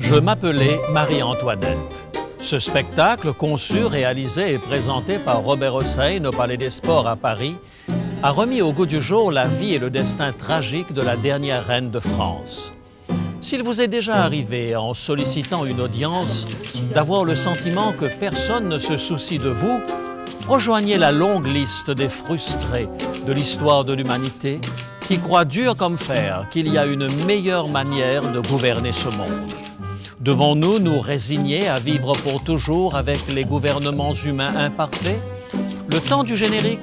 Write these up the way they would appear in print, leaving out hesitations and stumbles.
Je m'appelais Marie-Antoinette. Ce spectacle, conçu, réalisé et présenté par Robert Hossein au Palais des Sports à Paris, a remis au goût du jour la vie et le destin tragique de la dernière reine de France. S'il vous est déjà arrivé, en sollicitant une audience, d'avoir le sentiment que personne ne se soucie de vous, rejoignez la longue liste des frustrés de l'histoire de l'humanité qui croient dur comme fer qu'il y a une meilleure manière de gouverner ce monde. Devons-nous nous résigner à vivre pour toujours avec les gouvernements humains imparfaits? Le temps du générique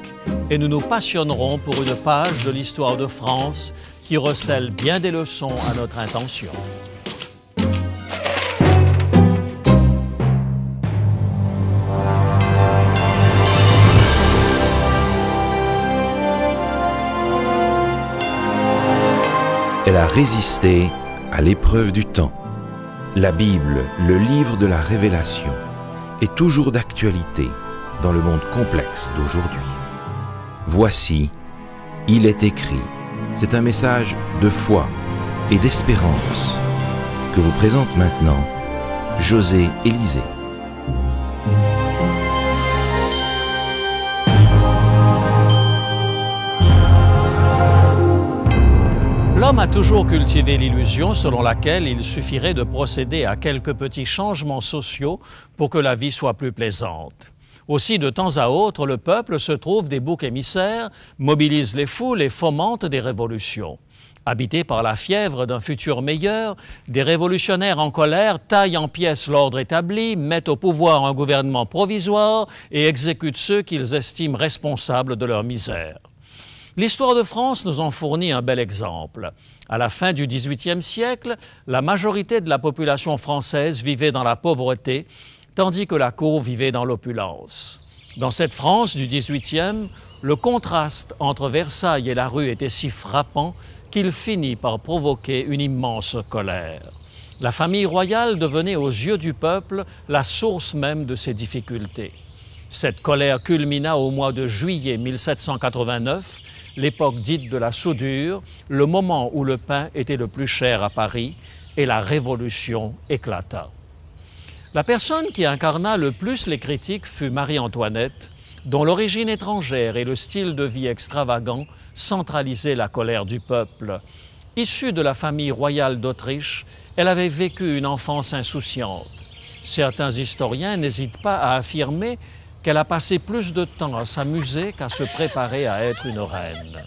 et nous nous passionnerons pour une page de l'histoire de France qui recèle bien des leçons à notre intention. Elle a résisté à l'épreuve du temps. La Bible, le livre de la Révélation, est toujours d'actualité dans le monde complexe d'aujourd'hui. Voici, il est écrit. C'est un message de foi et d'espérance que vous présente maintenant José Élysée. L'homme a toujours cultivé l'illusion selon laquelle il suffirait de procéder à quelques petits changements sociaux pour que la vie soit plus plaisante. Aussi, de temps à autre, le peuple se trouve des boucs émissaires, mobilise les foules et fomente des révolutions. Habités par la fièvre d'un futur meilleur, des révolutionnaires en colère taillent en pièces l'ordre établi, mettent au pouvoir un gouvernement provisoire et exécutent ceux qu'ils estiment responsables de leur misère. L'histoire de France nous en fournit un bel exemple. À la fin du XVIIIe siècle, la majorité de la population française vivait dans la pauvreté, tandis que la cour vivait dans l'opulence. Dans cette France du XVIIIe, le contraste entre Versailles et la rue était si frappant qu'il finit par provoquer une immense colère. La famille royale devenait aux yeux du peuple la source même de ses difficultés. Cette colère culmina au mois de juillet 1789, l'époque dite de la soudure, le moment où le pain était le plus cher à Paris, et la Révolution éclata. La personne qui incarna le plus les critiques fut Marie-Antoinette, dont l'origine étrangère et le style de vie extravagant centralisaient la colère du peuple. Issue de la famille royale d'Autriche, elle avait vécu une enfance insouciante. Certains historiens n'hésitent pas à affirmer qu'elle a passé plus de temps à s'amuser qu'à se préparer à être une reine.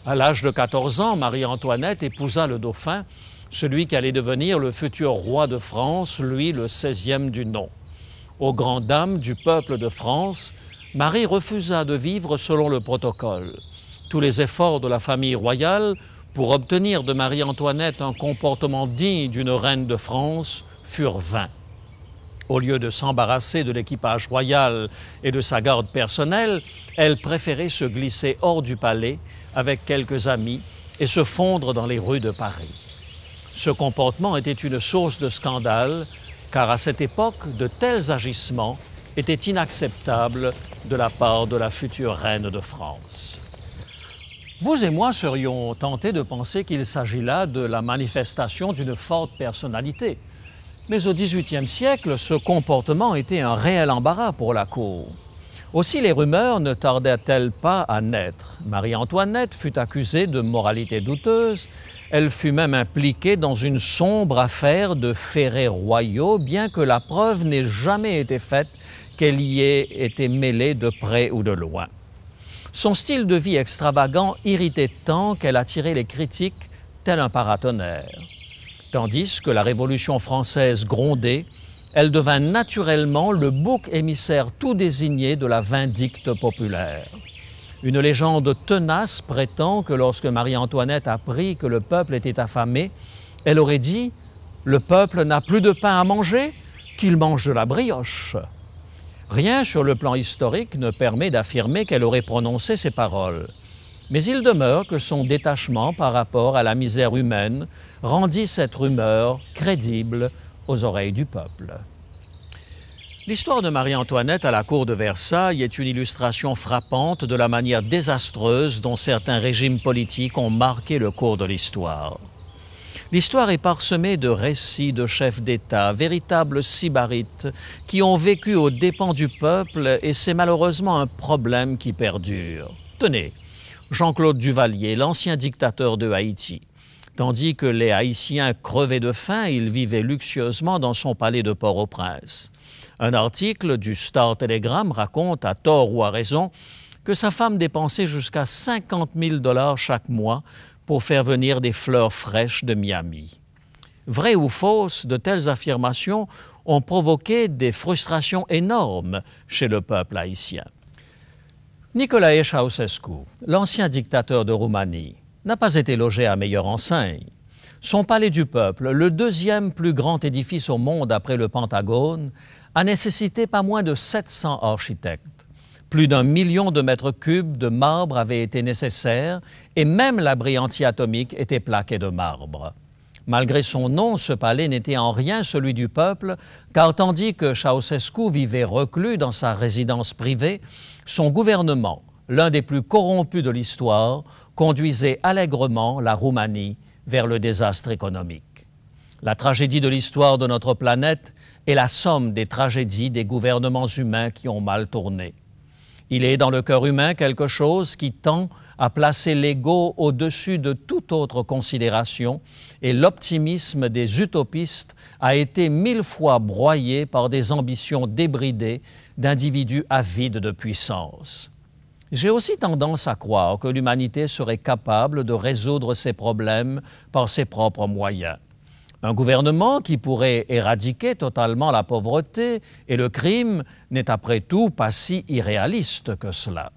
À l'âge de 14 ans, Marie-Antoinette épousa le dauphin, celui qui allait devenir le futur roi de France, lui le 16e du nom. Aux grandes dames du peuple de France, Marie refusa de vivre selon le protocole. Tous les efforts de la famille royale pour obtenir de Marie-Antoinette un comportement digne d'une reine de France furent vains. Au lieu de s'embarrasser de l'équipage royal et de sa garde personnelle, elle préférait se glisser hors du palais avec quelques amis et se fondre dans les rues de Paris. Ce comportement était une source de scandale, car à cette époque, de tels agissements étaient inacceptables de la part de la future reine de France. Vous et moi serions tentés de penser qu'il s'agit là de la manifestation d'une forte personnalité. Mais au XVIIIe siècle, ce comportement était un réel embarras pour la cour. Aussi les rumeurs ne tardèrent-elles pas à naître. Marie-Antoinette fut accusée de moralité douteuse. Elle fut même impliquée dans une sombre affaire de ferrets royaux, bien que la preuve n'ait jamais été faite qu'elle y ait été mêlée de près ou de loin. Son style de vie extravagant irritait tant qu'elle attirait les critiques tel un paratonnerre. Tandis que la Révolution française grondait, elle devint naturellement le bouc émissaire tout désigné de la vindicte populaire. Une légende tenace prétend que lorsque Marie-Antoinette apprit que le peuple était affamé, elle aurait dit « Le peuple n'a plus de pain à manger, qu'il mange de la brioche ». Rien sur le plan historique ne permet d'affirmer qu'elle aurait prononcé ces paroles. Mais il demeure que son détachement par rapport à la misère humaine rendit cette rumeur crédible aux oreilles du peuple. L'histoire de Marie-Antoinette à la cour de Versailles est une illustration frappante de la manière désastreuse dont certains régimes politiques ont marqué le cours de l'histoire. L'histoire est parsemée de récits de chefs d'État, véritables sybarites, qui ont vécu aux dépens du peuple et c'est malheureusement un problème qui perdure. Tenez, Jean-Claude Duvalier, l'ancien dictateur de Haïti. Tandis que les Haïtiens crevaient de faim, il vivait luxueusement dans son palais de Port-au-Prince. Un article du Star Telegram raconte, à tort ou à raison, que sa femme dépensait jusqu'à 50 000 $ chaque mois pour faire venir des fleurs fraîches de Miami. Vraies ou fausses, de telles affirmations ont provoqué des frustrations énormes chez le peuple haïtien. Nicolae Ceausescu, l'ancien dictateur de Roumanie, n'a pas été logé à meilleure enseigne. Son palais du peuple, le deuxième plus grand édifice au monde après le Pentagone, a nécessité pas moins de 700 architectes. Plus d'1 million de mètres cubes de marbre avaient été nécessaires et même l'abri anti-atomique était plaqué de marbre. Malgré son nom, ce palais n'était en rien celui du peuple, car tandis que Ceausescu vivait reclus dans sa résidence privée, son gouvernement, l'un des plus corrompus de l'histoire, conduisait allègrement la Roumanie vers le désastre économique. La tragédie de l'histoire de notre planète est la somme des tragédies des gouvernements humains qui ont mal tourné. Il est dans le cœur humain quelque chose qui tend à placer l'ego au-dessus de toute autre considération et l'optimisme des utopistes a été 1000 fois broyé par des ambitions débridées d'individus avides de puissance. J'ai aussi tendance à croire que l'humanité serait capable de résoudre ses problèmes par ses propres moyens. Un gouvernement qui pourrait éradiquer totalement la pauvreté et le crime n'est après tout pas si irréaliste que cela.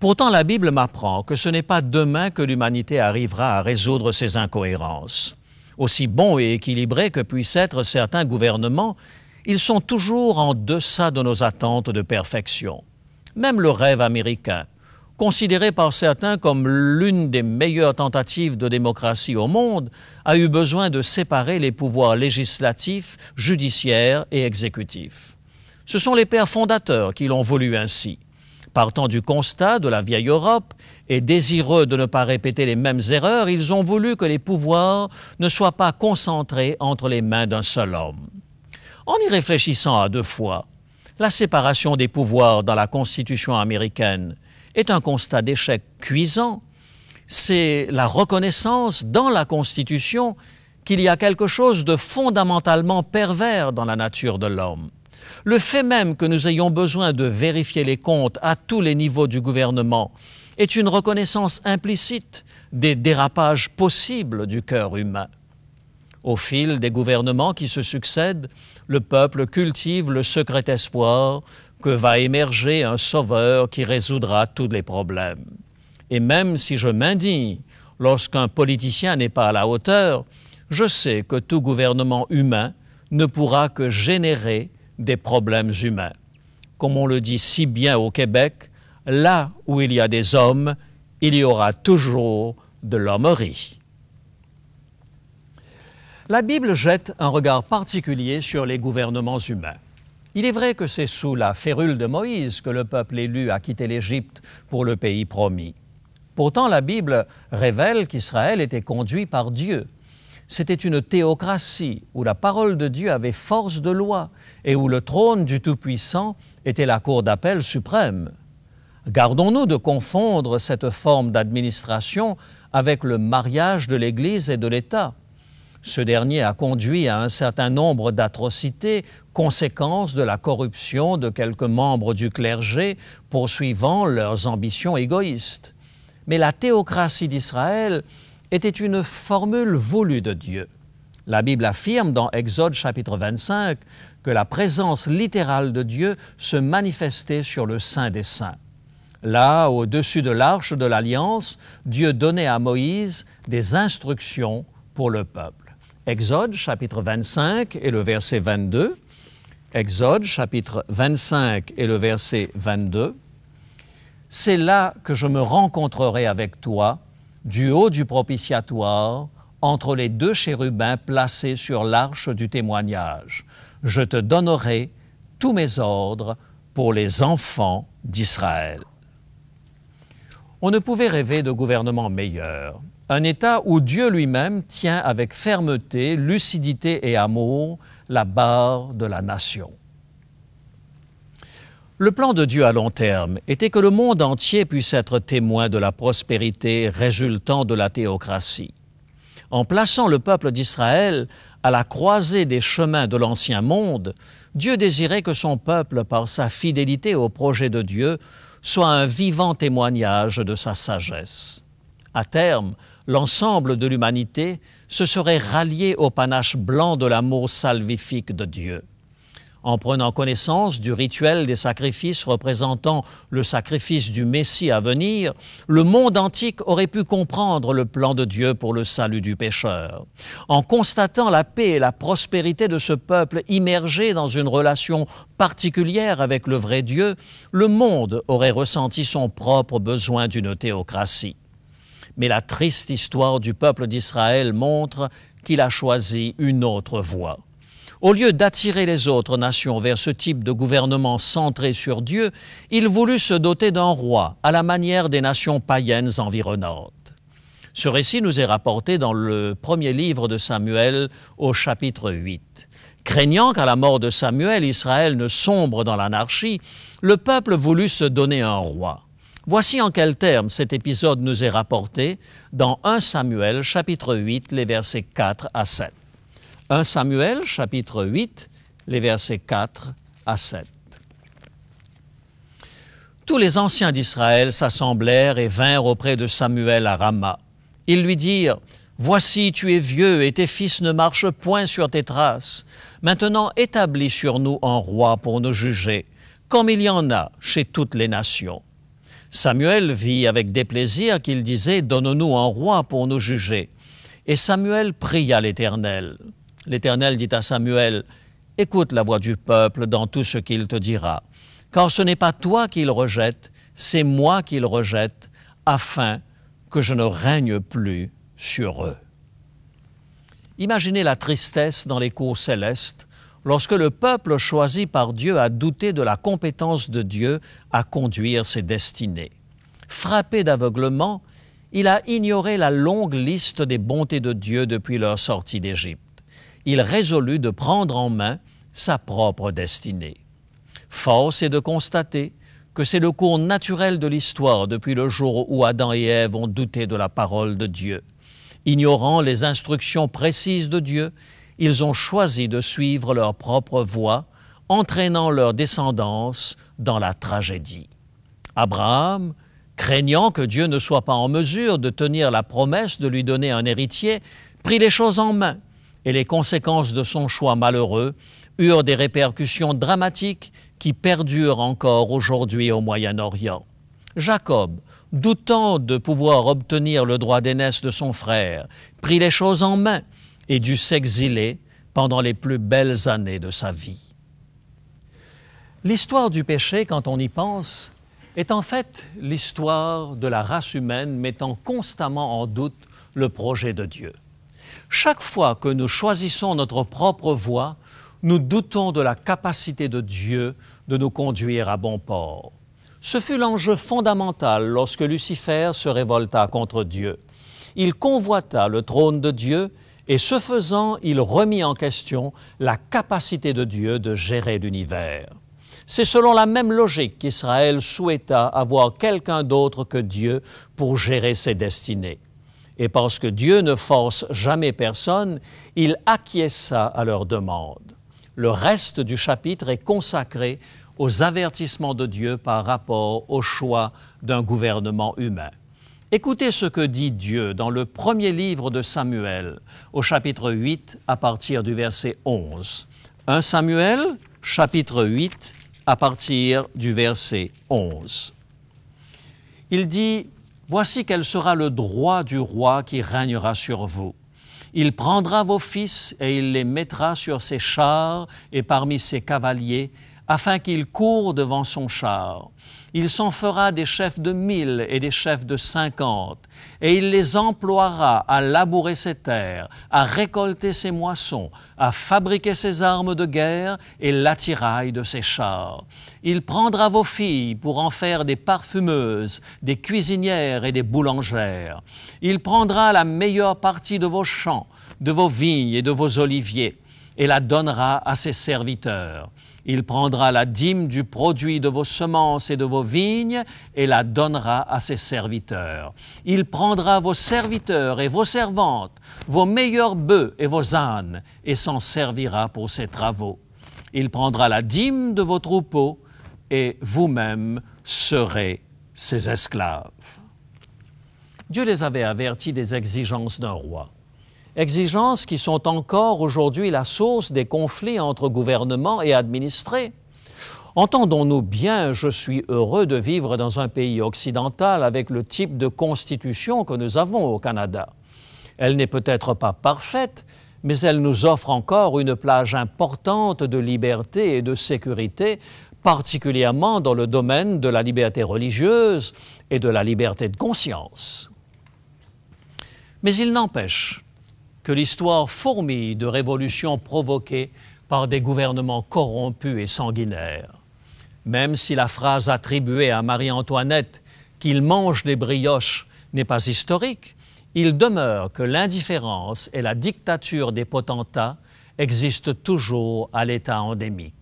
Pourtant, la Bible m'apprend que ce n'est pas demain que l'humanité arrivera à résoudre ses incohérences. Aussi bons et équilibrés que puissent être certains gouvernements, ils sont toujours en deçà de nos attentes de perfection. Même le rêve américain, considéré par certains comme l'une des meilleures tentatives de démocratie au monde, a eu besoin de séparer les pouvoirs législatifs, judiciaires et exécutifs. Ce sont les pères fondateurs qui l'ont voulu ainsi. Partant du constat de la vieille Europe et désireux de ne pas répéter les mêmes erreurs, ils ont voulu que les pouvoirs ne soient pas concentrés entre les mains d'un seul homme. En y réfléchissant à 2 fois, la séparation des pouvoirs dans la Constitution américaine est un constat d'échec cuisant. C'est la reconnaissance dans la Constitution qu'il y a quelque chose de fondamentalement pervers dans la nature de l'homme. Le fait même que nous ayons besoin de vérifier les comptes à tous les niveaux du gouvernement est une reconnaissance implicite des dérapages possibles du cœur humain. Au fil des gouvernements qui se succèdent, le peuple cultive le secret espoir que va émerger un sauveur qui résoudra tous les problèmes. Et même si je m'indigne lorsqu'un politicien n'est pas à la hauteur, je sais que tout gouvernement humain ne pourra que générer des problèmes humains. Comme on le dit si bien au Québec, là où il y a des hommes, il y aura toujours de l'hommerie. La Bible jette un regard particulier sur les gouvernements humains. Il est vrai que c'est sous la férule de Moïse que le peuple élu a quitté l'Égypte pour le pays promis. Pourtant, la Bible révèle qu'Israël était conduit par Dieu. C'était une théocratie où la parole de Dieu avait force de loi et où le trône du Tout-Puissant était la cour d'appel suprême. Gardons-nous de confondre cette forme d'administration avec le mariage de l'Église et de l'État. Ce dernier a conduit à un certain nombre d'atrocités, conséquences de la corruption de quelques membres du clergé poursuivant leurs ambitions égoïstes. Mais la théocratie d'Israël était une formule voulue de Dieu. La Bible affirme dans Exode chapitre 25 que la présence littérale de Dieu se manifestait sur le Saint des Saints. Là, au-dessus de l'arche de l'Alliance, Dieu donnait à Moïse des instructions pour le peuple. Exode chapitre 25 et le verset 22. Exode chapitre 25 et le verset 22. « C'est là que je me rencontrerai avec toi, du haut du propitiatoire, entre les 2 chérubins placés sur l'arche du témoignage. Je te donnerai tous mes ordres pour les enfants d'Israël. » On ne pouvait rêver de gouvernement meilleur. Un État où Dieu lui-même tient avec fermeté, lucidité et amour la barre de la nation. Le plan de Dieu à long terme était que le monde entier puisse être témoin de la prospérité résultant de la théocratie. En plaçant le peuple d'Israël à la croisée des chemins de l'ancien monde, Dieu désirait que son peuple, par sa fidélité au projet de Dieu, soit un vivant témoignage de sa sagesse. À terme, l'ensemble de l'humanité se serait rallié au panache blanc de l'amour salvifique de Dieu. En prenant connaissance du rituel des sacrifices représentant le sacrifice du Messie à venir, le monde antique aurait pu comprendre le plan de Dieu pour le salut du pécheur. En constatant la paix et la prospérité de ce peuple immergé dans une relation particulière avec le vrai Dieu, le monde aurait ressenti son propre besoin d'une théocratie. Mais la triste histoire du peuple d'Israël montre qu'il a choisi une autre voie. Au lieu d'attirer les autres nations vers ce type de gouvernement centré sur Dieu, il voulut se doter d'un roi, à la manière des nations païennes environnantes. Ce récit nous est rapporté dans le premier livre de Samuel, au chapitre 8. Craignant qu'à la mort de Samuel, Israël ne sombre dans l'anarchie, le peuple voulut se donner un roi. Voici en quels termes cet épisode nous est rapporté dans 1 Samuel, chapitre 8, les versets 4 à 7. 1 Samuel, chapitre 8, les versets 4 à 7. Tous les anciens d'Israël s'assemblèrent et vinrent auprès de Samuel à Rama. Ils lui dirent, « Voici, tu es vieux et tes fils ne marchent point sur tes traces. Maintenant, établis sur nous un roi pour nous juger, comme il y en a chez toutes les nations. » Samuel vit avec déplaisir qu'il disait, « Donne-nous un roi pour nous juger. » Et Samuel pria l'Éternel. L'Éternel dit à Samuel, « Écoute la voix du peuple dans tout ce qu'il te dira, car ce n'est pas toi qu'il rejette, c'est moi qu'il rejette, afin que je ne règne plus sur eux. » Imaginez la tristesse dans les cours célestes lorsque le peuple choisi par Dieu a douté de la compétence de Dieu à conduire ses destinées. Frappé d'aveuglement, il a ignoré la longue liste des bontés de Dieu depuis leur sortie d'Égypte. Il résolut de prendre en main sa propre destinée. Force est de constater que c'est le cours naturel de l'histoire depuis le jour où Adam et Ève ont douté de la parole de Dieu. Ignorant les instructions précises de Dieu, ils ont choisi de suivre leur propre voie, entraînant leur descendance dans la tragédie. Abraham, craignant que Dieu ne soit pas en mesure de tenir la promesse de lui donner un héritier, prit les choses en main, et les conséquences de son choix malheureux eurent des répercussions dramatiques qui perdurent encore aujourd'hui au Moyen-Orient. Jacob, doutant de pouvoir obtenir le droit d'aînesse de son frère, prit les choses en main et dut s'exiler pendant les plus belles années de sa vie. L'histoire du péché, quand on y pense, est en fait l'histoire de la race humaine mettant constamment en doute le projet de Dieu. Chaque fois que nous choisissons notre propre voie, nous doutons de la capacité de Dieu de nous conduire à bon port. Ce fut l'enjeu fondamental lorsque Lucifer se révolta contre Dieu. Il convoita le trône de Dieu et ce faisant, il remit en question la capacité de Dieu de gérer l'univers. C'est selon la même logique qu'Israël souhaita avoir quelqu'un d'autre que Dieu pour gérer ses destinées. Et parce que Dieu ne force jamais personne, il acquiesça à leur demande. Le reste du chapitre est consacré aux avertissements de Dieu par rapport au choix d'un gouvernement humain. Écoutez ce que dit Dieu dans le premier livre de Samuel, au chapitre 8, à partir du verset 11. 1 Samuel, chapitre 8, à partir du verset 11. Il dit, « Voici quel sera le droit du roi qui régnera sur vous. Il prendra vos fils et il les mettra sur ses chars et parmi ses cavaliers, afin qu'ils courent devant son char. Il s'en fera des chefs de 1000 et des chefs de 50, et il les emploiera à labourer ses terres, à récolter ses moissons, à fabriquer ses armes de guerre et l'attirail de ses chars. Il prendra vos filles pour en faire des parfumeuses, des cuisinières et des boulangères. Il prendra la meilleure partie de vos champs, de vos vignes et de vos oliviers, et la donnera à ses serviteurs. Il prendra la dîme du produit de vos semences et de vos vignes et la donnera à ses serviteurs. Il prendra vos serviteurs et vos servantes, vos meilleurs bœufs et vos ânes, et s'en servira pour ses travaux. Il prendra la dîme de vos troupeaux et vous-même serez ses esclaves. Dieu les avait avertis des exigences d'un roi. Exigences qui sont encore aujourd'hui la source des conflits entre gouvernements et administrés. Entendons-nous bien, je suis heureux de vivre dans un pays occidental avec le type de constitution que nous avons au Canada. Elle n'est peut-être pas parfaite, mais elle nous offre encore une plage importante de liberté et de sécurité, particulièrement dans le domaine de la liberté religieuse et de la liberté de conscience. Mais il n'empêche que l'histoire fourmille de révolutions provoquées par des gouvernements corrompus et sanguinaires. Même si la phrase attribuée à Marie-Antoinette « qu'il mange des brioches » n'est pas historique, il demeure que l'indifférence et la dictature des potentats existent toujours à l'état endémique.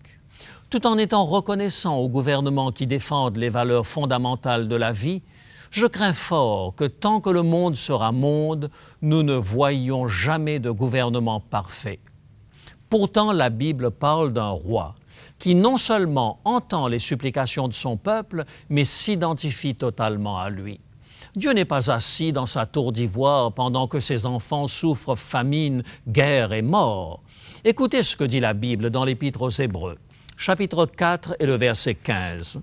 Tout en étant reconnaissant aux gouvernements qui défendent les valeurs fondamentales de la vie, je crains fort que tant que le monde sera monde, nous ne voyions jamais de gouvernement parfait. Pourtant, la Bible parle d'un roi qui non seulement entend les supplications de son peuple, mais s'identifie totalement à lui. Dieu n'est pas assis dans sa tour d'ivoire pendant que ses enfants souffrent famine, guerre et mort. Écoutez ce que dit la Bible dans l'Épître aux Hébreux, chapitre 4 et le verset 15.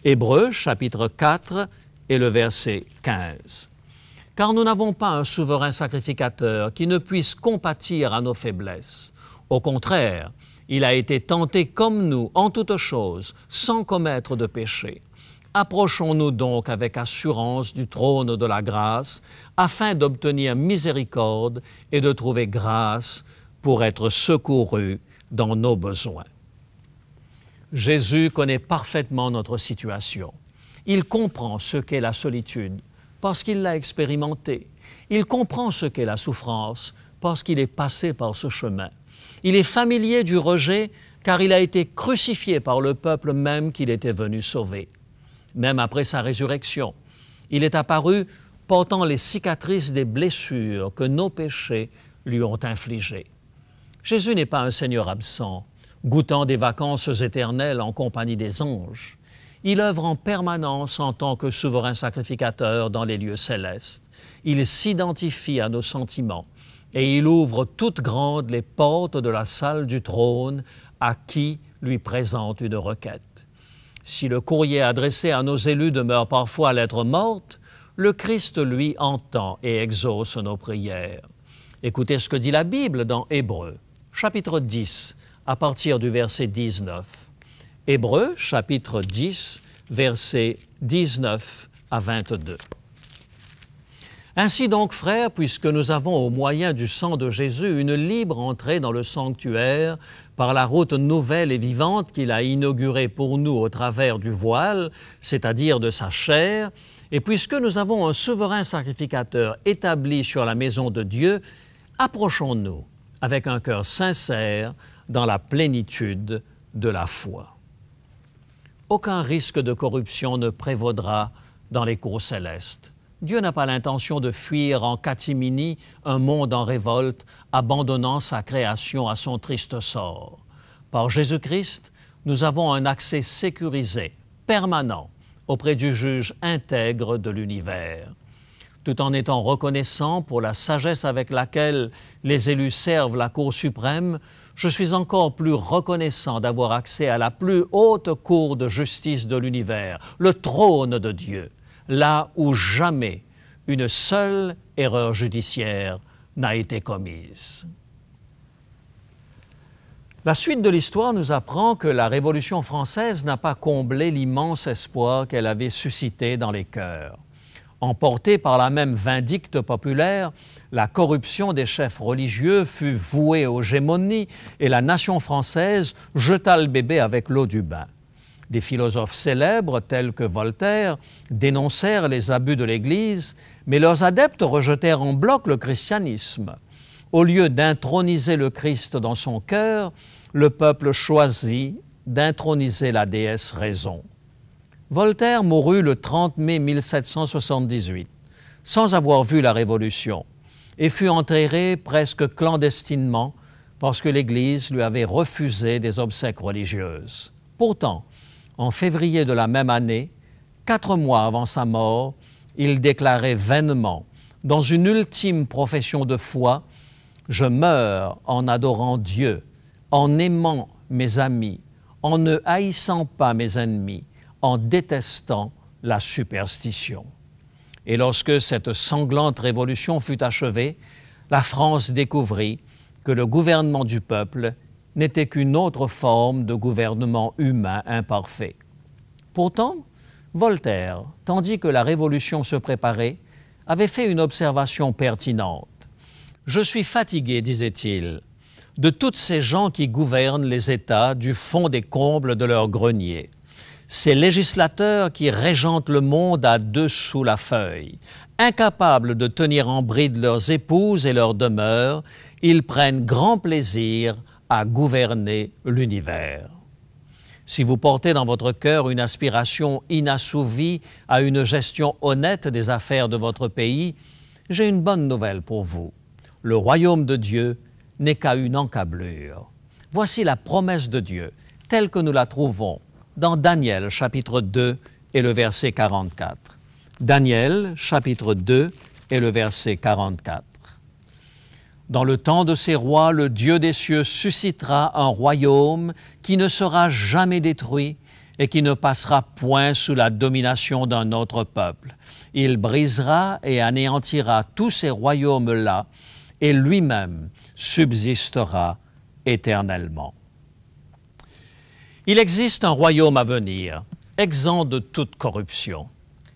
Hébreux, chapitre 4 et le verset 15. « Car nous n'avons pas un souverain sacrificateur qui ne puisse compatir à nos faiblesses. Au contraire, il a été tenté comme nous en toutes choses, sans commettre de péché. Approchons-nous donc avec assurance du trône de la grâce, afin d'obtenir miséricorde et de trouver grâce pour être secourus dans nos besoins. » Jésus connaît parfaitement notre situation. Il comprend ce qu'est la solitude parce qu'il l'a expérimenté. Il comprend ce qu'est la souffrance parce qu'il est passé par ce chemin. Il est familier du rejet car il a été crucifié par le peuple même qu'il était venu sauver. Même après sa résurrection, il est apparu portant les cicatrices des blessures que nos péchés lui ont infligées. Jésus n'est pas un Seigneur absent, goûtant des vacances éternelles en compagnie des anges. Il œuvre en permanence en tant que souverain sacrificateur dans les lieux célestes. Il s'identifie à nos sentiments et il ouvre toutes grandes les portes de la salle du trône à qui lui présente une requête. Si le courrier adressé à nos élus demeure parfois lettre morte, le Christ, lui, entend et exauce nos prières. Écoutez ce que dit la Bible dans Hébreux, chapitre 10, à partir du verset 19. Hébreux, chapitre 10, versets 19 à 22. « Ainsi donc, frères, puisque nous avons au moyen du sang de Jésus une libre entrée dans le sanctuaire par la route nouvelle et vivante qu'il a inaugurée pour nous au travers du voile, c'est-à-dire de sa chair, et puisque nous avons un souverain sacrificateur établi sur la maison de Dieu, approchons-nous avec un cœur sincère dans la plénitude de la foi. » Aucun risque de corruption ne prévaudra dans les cours célestes. Dieu n'a pas l'intention de fuir en catimini un monde en révolte, abandonnant sa création à son triste sort. Par Jésus-Christ, nous avons un accès sécurisé, permanent, auprès du juge intègre de l'univers. Tout en étant reconnaissant pour la sagesse avec laquelle les élus servent la Cour suprême, je suis encore plus reconnaissant d'avoir accès à la plus haute cour de justice de l'univers, le trône de Dieu, là où jamais une seule erreur judiciaire n'a été commise. La suite de l'histoire nous apprend que la Révolution française n'a pas comblé l'immense espoir qu'elle avait suscité dans les cœurs. Emportée par la même vindicte populaire, la corruption des chefs religieux fut vouée aux gémonies et la nation française jeta le bébé avec l'eau du bain. Des philosophes célèbres tels que Voltaire dénoncèrent les abus de l'Église, mais leurs adeptes rejetèrent en bloc le christianisme. Au lieu d'introniser le Christ dans son cœur, le peuple choisit d'introniser la déesse Raison. Voltaire mourut le 30 mai 1778, sans avoir vu la Révolution, et fut enterré presque clandestinement parce que l'Église lui avait refusé des obsèques religieuses. Pourtant, en février de la même année, 4 mois avant sa mort, il déclarait vainement, dans une ultime profession de foi, « Je meurs en adorant Dieu, en aimant mes amis, en ne haïssant pas mes ennemis, en détestant la superstition. » Et lorsque cette sanglante révolution fut achevée, la France découvrit que le gouvernement du peuple n'était qu'une autre forme de gouvernement humain imparfait. Pourtant, Voltaire, tandis que la Révolution se préparait, avait fait une observation pertinente. « Je suis fatigué, disait-il, de toutes ces gens qui gouvernent les États du fond des combles de leur grenier. Ces législateurs qui régentent le monde à 2 sous la feuille, incapables de tenir en bride leurs épouses et leurs demeures, ils prennent grand plaisir à gouverner l'univers. Si vous portez dans votre cœur une aspiration inassouvie à une gestion honnête des affaires de votre pays, j'ai une bonne nouvelle pour vous. Le royaume de Dieu n'est qu'à une encablure. Voici la promesse de Dieu, telle que nous la trouvons dans Daniel, chapitre 2 et le verset 44. Daniel, chapitre 2 et le verset 44. Dans le temps de ces rois, le Dieu des cieux suscitera un royaume qui ne sera jamais détruit et qui ne passera point sous la domination d'un autre peuple. Il brisera et anéantira tous ces royaumes-là et lui-même subsistera éternellement. Il existe un royaume à venir, exempt de toute corruption.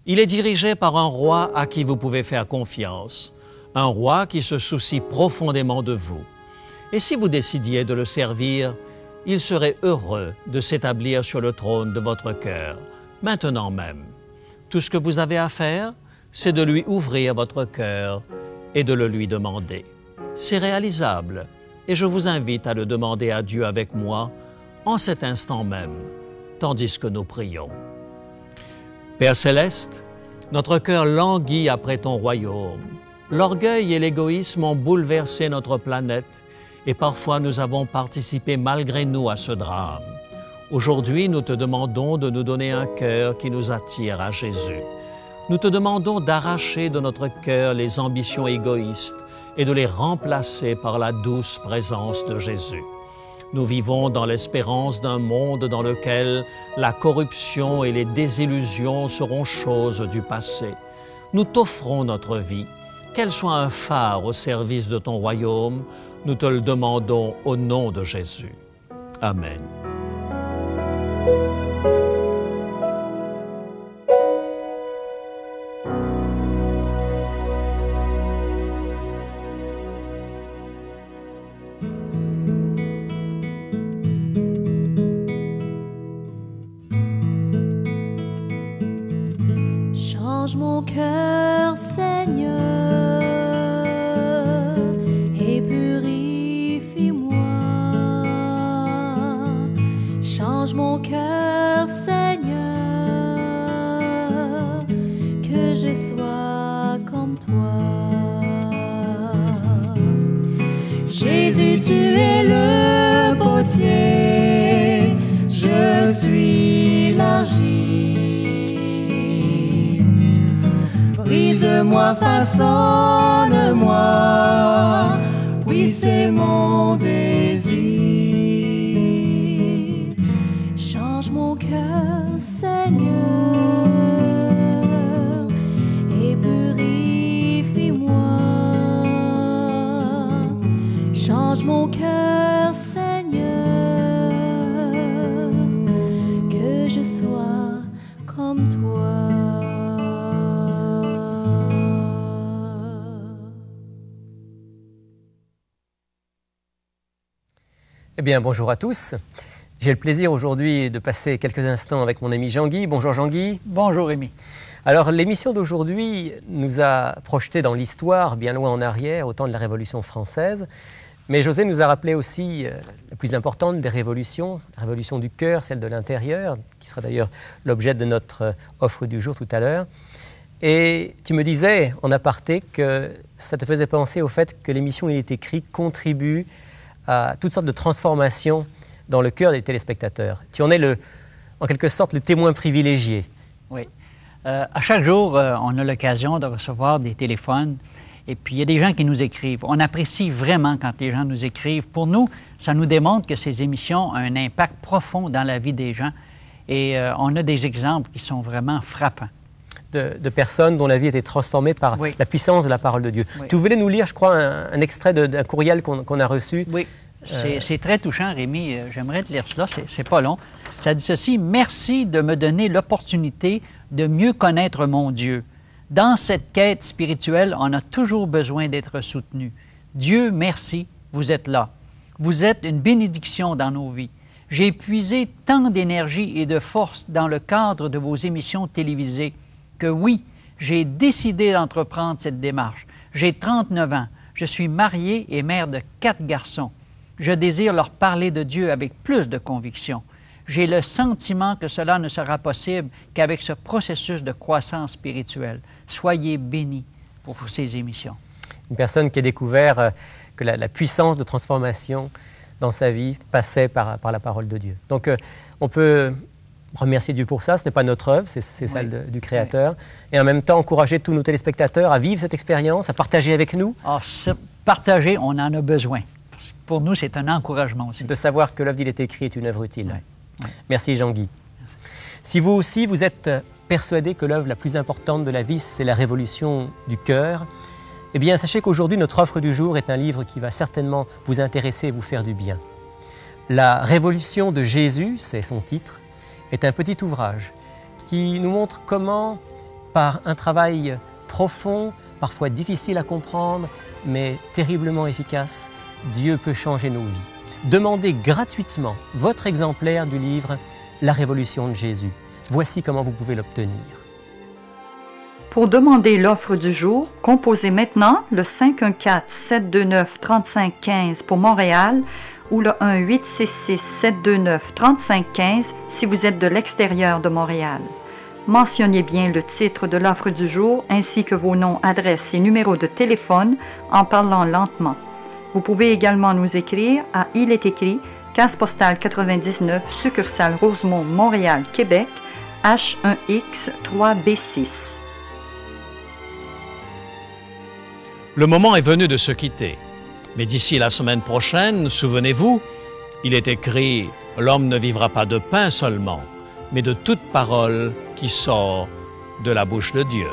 Il est dirigé par un roi à qui vous pouvez faire confiance, un roi qui se soucie profondément de vous. Et si vous décidiez de le servir, il serait heureux de s'établir sur le trône de votre cœur, maintenant même. Tout ce que vous avez à faire, c'est de lui ouvrir votre cœur et de le lui demander. C'est réalisable, et je vous invite à le demander à Dieu avec moi en cet instant même, tandis que nous prions. Père Céleste, notre cœur languit après ton royaume. L'orgueil et l'égoïsme ont bouleversé notre planète et parfois nous avons participé malgré nous à ce drame. Aujourd'hui, nous te demandons de nous donner un cœur qui nous attire à Jésus. Nous te demandons d'arracher de notre cœur les ambitions égoïstes et de les remplacer par la douce présence de Jésus. Nous vivons dans l'espérance d'un monde dans lequel la corruption et les désillusions seront choses du passé. Nous t'offrons notre vie, qu'elle soit un phare au service de ton royaume. Nous te le demandons au nom de Jésus. Amen. Change mon cœur, Seigneur, et purifie-moi. Change mon cœur, Seigneur, que je sois comme toi. Jésus, tu es le potier, je suis l'argile. Brise-moi, façonne-moi, oui c'est mon désir. Change mon cœur, Seigneur, et purifie-moi. Change mon cœur, Seigneur, Eh bien, bonjour à tous. J'ai le plaisir aujourd'hui de passer quelques instants avec mon ami Jean-Guy. Bonjour Jean-Guy. Bonjour Rémi. Alors, l'émission d'aujourd'hui nous a projetés dans l'histoire, bien loin en arrière, au temps de la Révolution française. Mais José nous a rappelé aussi la plus importante des révolutions, la révolution du cœur, celle de l'intérieur, qui sera d'ailleurs l'objet de notre offre du jour tout à l'heure. Et tu me disais en aparté que ça te faisait penser au fait que l'émission Il est écrit contribue à toutes sortes de transformations dans le cœur des téléspectateurs. Tu en es en quelque sorte le témoin privilégié. Oui. À chaque jour, on a l'occasion de recevoir des téléphones et puis il y a des gens qui nous écrivent. On apprécie vraiment quand les gens nous écrivent. Pour nous, ça nous démontre que ces émissions ont un impact profond dans la vie des gens et on a des exemples qui sont vraiment frappants. De personnes dont la vie a été transformée par la puissance de la parole de Dieu. Oui. Tu voulais nous lire, je crois, un extrait d'un courriel qu'on a reçu. Oui, c'est très touchant, Rémi. J'aimerais te lire cela, c'est pas long. Ça dit ceci: « Merci de me donner l'opportunité de mieux connaître mon Dieu. Dans cette quête spirituelle, on a toujours besoin d'être soutenu. Dieu, merci, vous êtes là. Vous êtes une bénédiction dans nos vies. J'ai puisé tant d'énergie et de force dans le cadre de vos émissions télévisées que oui, j'ai décidé d'entreprendre cette démarche. J'ai 39 ans, je suis mariée et mère de 4 garçons. Je désire leur parler de Dieu avec plus de conviction. J'ai le sentiment que cela ne sera possible qu'avec ce processus de croissance spirituelle. Soyez bénis pour ces émissions. » Une personne qui a découvert que la puissance de transformation dans sa vie passait par la parole de Dieu. Donc, on peut remercier Dieu pour ça. Ce n'est pas notre œuvre, c'est celle du Créateur. Et en même temps, encourager tous nos téléspectateurs à vivre cette expérience, à partager avec nous. Ah, partager, on en a besoin. Pour nous, c'est un encouragement aussi. De savoir que l'œuvre d'Il est écrit est une œuvre utile. Oui. Oui. Merci Jean-Guy. Si vous aussi, vous êtes persuadé que l'œuvre la plus importante de la vie, c'est la révolution du cœur, eh bien, sachez qu'aujourd'hui, notre offre du jour est un livre qui va certainement vous intéresser et vous faire du bien. La révolution de Jésus, c'est son titre, est un petit ouvrage qui nous montre comment, par un travail profond, parfois difficile à comprendre, mais terriblement efficace, Dieu peut changer nos vies. Demandez gratuitement votre exemplaire du livre « La Révolution de Jésus ». Voici comment vous pouvez l'obtenir. Pour demander l'offre du jour, composez maintenant le 514-729-3515 pour Montréal ou le 1-866-729-3515 si vous êtes de l'extérieur de Montréal. Mentionnez bien le titre de l'offre du jour ainsi que vos noms, adresses et numéros de téléphone en parlant lentement. Vous pouvez également nous écrire à Il est écrit, case postale 99, succursale Rosemont, Montréal, Québec, H1X 3B6. Le moment est venu de se quitter. Mais d'ici la semaine prochaine, souvenez-vous, il est écrit « L'homme ne vivra pas de pain seulement, mais de toute parole qui sort de la bouche de Dieu ».